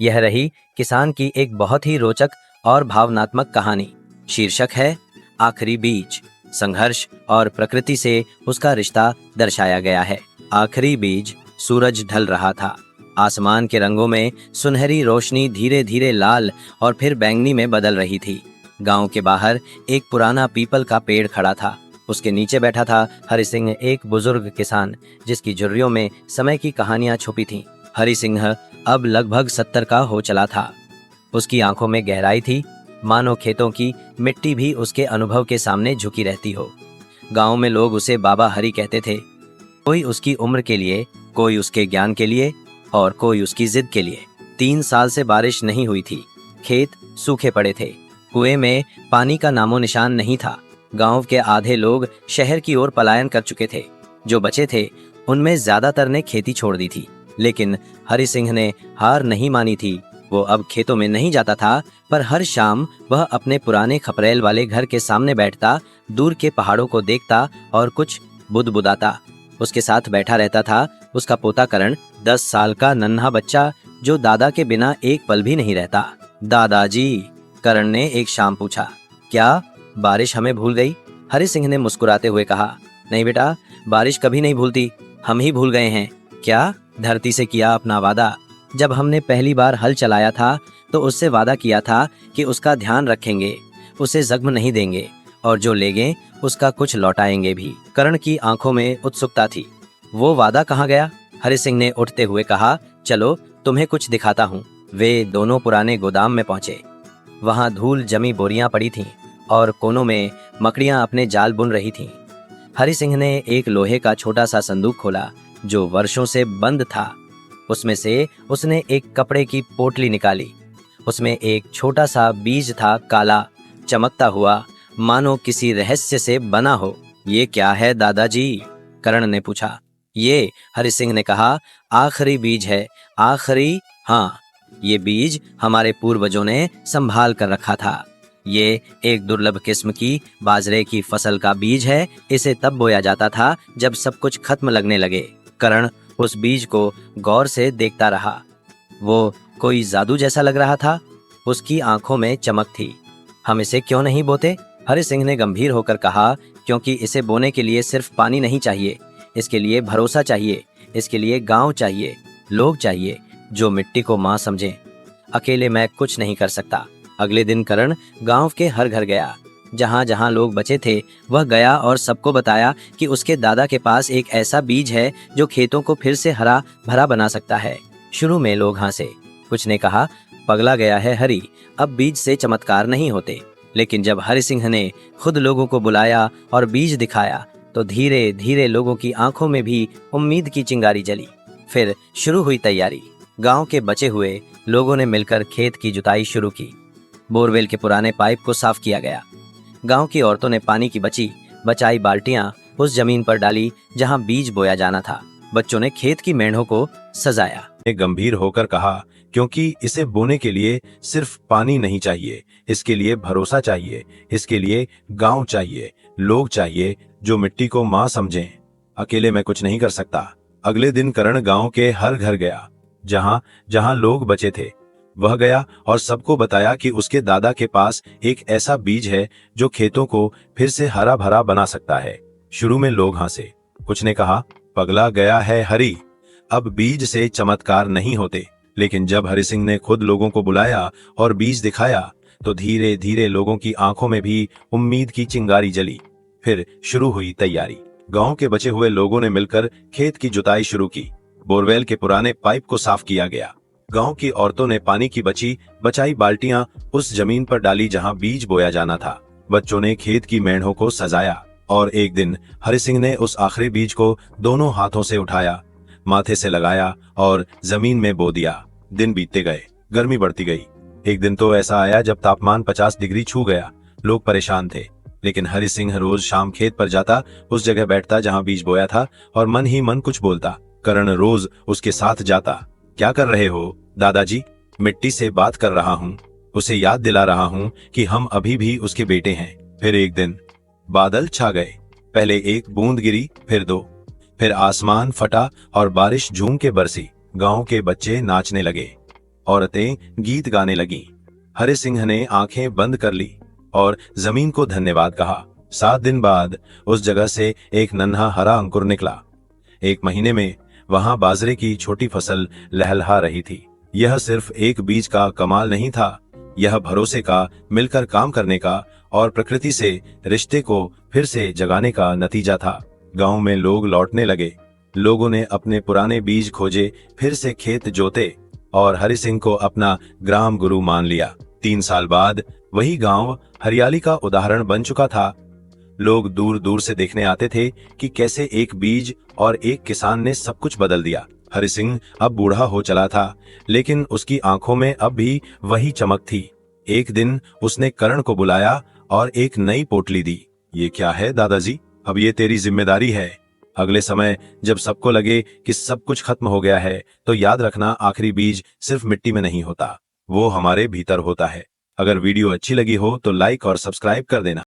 यह रही किसान की एक बहुत ही रोचक और भावनात्मक कहानी। शीर्षक है आखिरी बीज। संघर्ष और प्रकृति से उसका रिश्ता दर्शाया गया है। आखिरी बीज। सूरज ढल रहा था। आसमान के रंगों में सुनहरी रोशनी धीरे धीरे लाल और फिर बैंगनी में बदल रही थी। गांव के बाहर एक पुराना पीपल का पेड़ खड़ा था। उसके नीचे बैठा था हरि सिंह, एक बुजुर्ग किसान जिसकी झुर्रियों में समय की कहानियां छुपी थीं। हरि सिंह अब लगभग 70 का हो चला था। उसकी आंखों में गहराई थी, मानो खेतों की मिट्टी भी उसके अनुभव के सामने झुकी रहती हो। गांव में लोग उसे बाबा हरि कहते थे। कोई उसकी उम्र के लिए, कोई उसके ज्ञान के लिए और कोई उसकी जिद के लिए। 3 साल से बारिश नहीं हुई थी। खेत सूखे पड़े थे। कुएं में पानी का नामो निशान नहीं था। गांव के आधे लोग शहर की ओर पलायन कर चुके थे। जो बचे थे उनमें ज्यादातर ने खेती छोड़ दी थी। लेकिन हरि सिंह ने हार नहीं मानी थी। वो अब खेतों में नहीं जाता था, पर हर शाम वह अपने पुराने खपरेल वाले घर के सामने बैठता, दूर के पहाड़ों को देखता और कुछ बुदबुदाता। उसके साथ बैठा रहता था उसका पोता करण, 10 साल का नन्हा बच्चा जो दादा के बिना एक पल भी नहीं रहता। दादाजी, करण ने एक शाम पूछा, क्या बारिश हमें भूल गई? हरि सिंह ने मुस्कुराते हुए कहा, नहीं बेटा, बारिश कभी नहीं भूलती, हम ही भूल गए हैं। क्या? धरती से किया अपना वादा। जब हमने पहली बार हल चलाया था तो उससे वादा किया था कि उसका ध्यान रखेंगे, उसे जख्म नहीं देंगे और जो लेंगे उसका कुछ लौटाएंगे भी। करण की आंखों में उत्सुकता थी। वो वादा कहाँ गया? हरि सिंह ने उठते हुए कहा, चलो तुम्हें कुछ दिखाता हूँ। वे दोनों पुराने गोदाम में पहुंचे। वहां धूल जमी बोरियां पड़ी थीं और कोनों में मकड़ियां अपने जाल बुन रही थीं। हरि सिंह ने एक लोहे का छोटा सा संदूक खोला जो वर्षों से बंद था। उसमें से उसने एक कपड़े की पोटली निकाली। उसमें एक छोटा सा बीज था, काला, चमकता हुआ, मानो किसी रहस्य से बना हो। ये क्या है दादाजी? करण ने पूछा। ये, हरि सिंह ने कहा, आखिरी बीज है। आखिरी? हाँ, ये बीज हमारे पूर्वजों ने संभाल कर रखा था। ये एक दुर्लभ किस्म की बाजरे की फसल का बीज है। इसे तब बोया जाता था जब सब कुछ खत्म लगने लगे। करण उस बीज को गौर से देखता रहा। वो कोई जादू जैसा लग रहा था। उसकी आंखों में चमक थी। हम इसे क्यों नहीं बोते? हरि सिंह ने गंभीर होकर कहा, क्योंकि इसे बोने के लिए सिर्फ पानी नहीं चाहिए। इसके लिए भरोसा चाहिए। इसके लिए गांव चाहिए, लोग चाहिए जो मिट्टी को मां समझें। अकेले मैं कुछ नहीं कर सकता। अगले दिन करण गांव के हर घर गया। जहां जहां लोग बचे थे वह गया और सबको बताया कि उसके दादा के पास एक ऐसा बीज है जो खेतों को फिर से हरा भरा बना सकता है। शुरू में लोग हंसे। कुछ ने कहा, पगला गया है हरि, अब बीज से चमत्कार नहीं होते। लेकिन जब हरि सिंह ने खुद लोगों को बुलाया और बीज दिखाया तो धीरे धीरे लोगों की आंखों में भी उम्मीद की चिंगारी जली। फिर शुरू हुई तैयारी। गांव के बचे हुए लोगों ने मिलकर खेत की जुताई शुरू की। बोरवेल के पुराने पाइप को साफ किया गया। गांव की औरतों ने पानी की बचाई बाल्टियां उस जमीन पर डाली जहां बीज बोया जाना था। बच्चों ने खेत की मेढ़ों को सजाया। गंभीर होकर कहा, क्योंकि इसे बोने के लिए सिर्फ पानी नहीं चाहिए, इसके लिए भरोसा चाहिए, इसके लिए गांव चाहिए, लोग चाहिए जो मिट्टी को मां समझें। अकेले मैं कुछ नहीं कर सकता। अगले दिन करण गांव के हर घर गया। जहां जहां लोग बचे थे वह गया और सबको बताया कि उसके दादा के पास एक ऐसा बीज है जो खेतों को फिर से हरा भरा बना सकता है। शुरू में लोग हंसे। कुछ ने कहा, पगला गया है हरि, अब बीज से चमत्कार नहीं होते। लेकिन जब हरि सिंह ने खुद लोगों को बुलाया और बीज दिखाया तो धीरे धीरे लोगों की आंखों में भी उम्मीद की चिंगारी जली। फिर शुरू हुई तैयारी। गांव के बचे हुए लोगों ने मिलकर खेत की जुताई शुरू की। बोरवेल के पुराने पाइप को साफ किया गया। गांव की औरतों ने पानी की बचाई बाल्टियां उस जमीन पर डाली जहां बीज बोया जाना था। बच्चों ने खेत की मेढ़ों को सजाया और एक दिन हरि सिंह ने उस आखिरी बीज को दोनों हाथों से उठाया, माथे से लगाया और जमीन में बो दिया। दिन बीतते गए, गर्मी बढ़ती गई। एक दिन तो ऐसा आया जब तापमान 50 डिग्री छू गया। लोग परेशान थे, लेकिन हरि सिंह रोज शाम खेत पर जाता, उस जगह बैठता जहां बीज बोया था और मन ही मन कुछ बोलता। करण रोज उसके साथ जाता। क्या कर रहे हो दादाजी? मिट्टी से बात कर रहा हूँ, उसे याद दिला रहा हूँ कि हम अभी भी उसके बेटे हैं। फिर एक दिन बादल छा गए। पहले एक बूंद गिरी, फिर 2, फिर आसमान फटा और बारिश झूम के बरसी। गांव के बच्चे नाचने लगे। औरतें गीत गाने लगीं। हरि सिंह ने आंखें बंद कर ली और जमीन को धन्यवाद कहा। 7 दिन बाद उस जगह से एक नन्हा हरा अंकुर निकला। 1 महीने में वहां बाजरे की छोटी फसल लहलहा रही थी। यह सिर्फ एक बीज का कमाल नहीं था, यह भरोसे का, मिलकर काम करने का और प्रकृति से रिश्ते को फिर से जगाने का नतीजा था। गांव में लोग लौटने लगे। लोगों ने अपने पुराने बीज खोजे, फिर से खेत जोते और हरि सिंह को अपना ग्राम गुरु मान लिया। 3 साल बाद वही गांव हरियाली का उदाहरण बन चुका था। लोग दूर दूर से देखने आते थे कि कैसे एक बीज और एक किसान ने सब कुछ बदल दिया। हरि सिंह अब बूढ़ा हो चला था, लेकिन उसकी आंखों में अब भी वही चमक थी। एक दिन उसने करण को बुलाया और एक नई पोटली दी। ये क्या है दादाजी? अब ये तेरी जिम्मेदारी है। अगले समय जब सबको लगे कि सब कुछ खत्म हो गया है, तो याद रखना, आखिरी बीज सिर्फ मिट्टी में नहीं होता, वो हमारे भीतर होता है। अगर वीडियो अच्छी लगी हो तो लाइक और सब्सक्राइब कर देना।